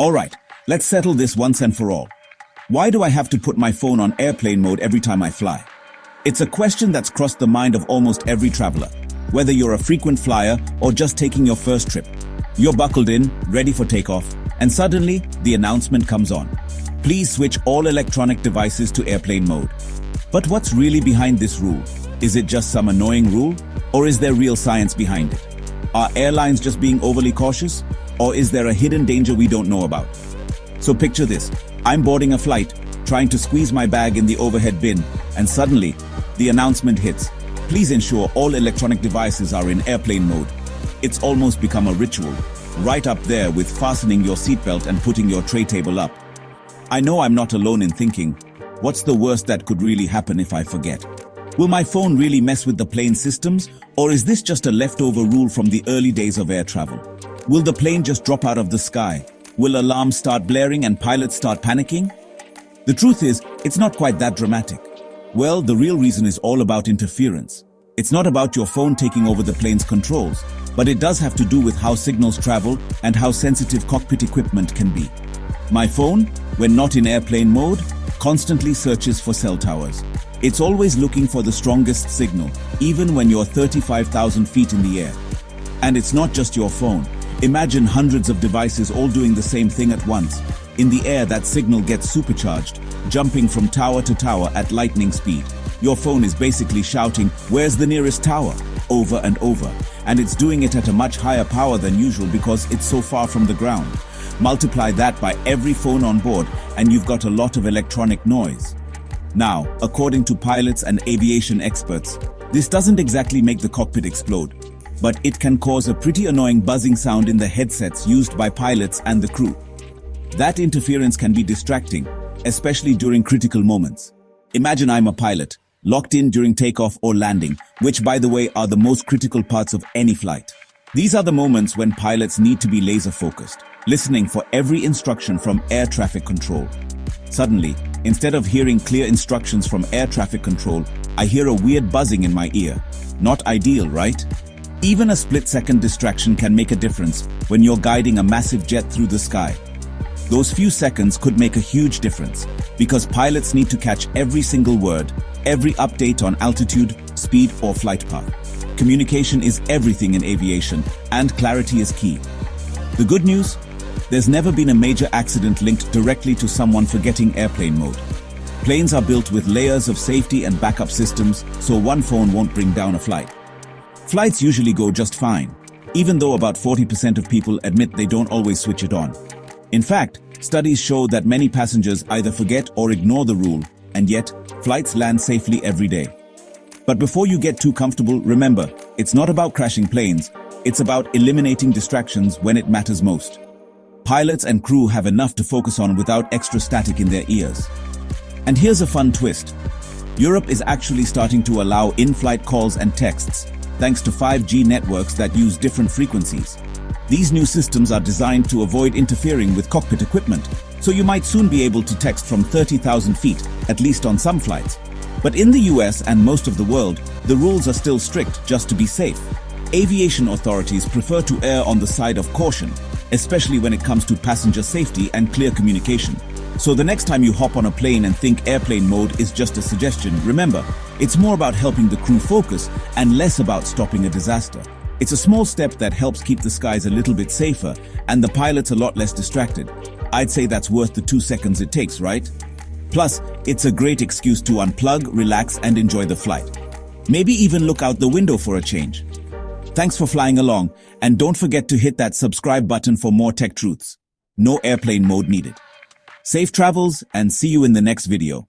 Alright, let's settle this once and for all. Why do I have to put my phone on airplane mode every time I fly? It's a question that's crossed the mind of almost every traveler, whether you're a frequent flyer or just taking your first trip. You're buckled in, ready for takeoff, and suddenly, the announcement comes on. Please switch all electronic devices to airplane mode. But what's really behind this rule? Is it just some annoying rule? Or is there real science behind it? Are airlines just being overly cautious? Or is there a hidden danger we don't know about? So picture this. I'm boarding a flight, trying to squeeze my bag in the overhead bin, and suddenly, the announcement hits. Please ensure all electronic devices are in airplane mode. It's almost become a ritual, right up there with fastening your seatbelt and putting your tray table up. I know I'm not alone in thinking, what's the worst that could really happen if I forget? Will my phone really mess with the plane systems, or is this just a leftover rule from the early days of air travel? Will the plane just drop out of the sky? Will alarms start blaring and pilots start panicking? The truth is, it's not quite that dramatic. Well, the real reason is all about interference. It's not about your phone taking over the plane's controls, but it does have to do with how signals travel and how sensitive cockpit equipment can be. My phone, when not in airplane mode, constantly searches for cell towers. It's always looking for the strongest signal, even when you're 35,000 feet in the air. And it's not just your phone. Imagine hundreds of devices all doing the same thing at once. In the air, that signal gets supercharged, jumping from tower to tower at lightning speed. Your phone is basically shouting, "Where's the nearest tower?" over and over. And it's doing it at a much higher power than usual because it's so far from the ground. Multiply that by every phone on board, and you've got a lot of electronic noise. Now, according to pilots and aviation experts, this doesn't exactly make the cockpit explode, but it can cause a pretty annoying buzzing sound in the headsets used by pilots and the crew. That interference can be distracting, especially during critical moments. Imagine I'm a pilot, locked in during takeoff or landing, which by the way are the most critical parts of any flight. These are the moments when pilots need to be laser-focused, listening for every instruction from air traffic control. Suddenly, instead of hearing clear instructions from air traffic control, I hear a weird buzzing in my ear. Not ideal, right? Even a split-second distraction can make a difference when you're guiding a massive jet through the sky. Those few seconds could make a huge difference because pilots need to catch every single word, every update on altitude, speed, or flight path. Communication is everything in aviation, and clarity is key. The good news? There's never been a major accident linked directly to someone forgetting airplane mode. Planes are built with layers of safety and backup systems, so one phone won't bring down a flight. Flights usually go just fine, even though about 40% of people admit they don't always switch it on. In fact, studies show that many passengers either forget or ignore the rule, and yet, flights land safely every day. But before you get too comfortable, remember, it's not about crashing planes, it's about eliminating distractions when it matters most. Pilots and crew have enough to focus on without extra static in their ears. And here's a fun twist. Europe is actually starting to allow in-flight calls and texts, thanks to 5G networks that use different frequencies. These new systems are designed to avoid interfering with cockpit equipment, so you might soon be able to text from 30,000 feet, at least on some flights. But in the US and most of the world, the rules are still strict just to be safe. Aviation authorities prefer to err on the side of caution, especially when it comes to passenger safety and clear communication. So the next time you hop on a plane and think airplane mode is just a suggestion, remember, it's more about helping the crew focus and less about stopping a disaster. It's a small step that helps keep the skies a little bit safer and the pilots a lot less distracted. I'd say that's worth the 2 seconds it takes, right? Plus, it's a great excuse to unplug, relax, and enjoy the flight. Maybe even look out the window for a change. Thanks for flying along, and don't forget to hit that subscribe button for more tech truths. No airplane mode needed. Safe travels, and see you in the next video.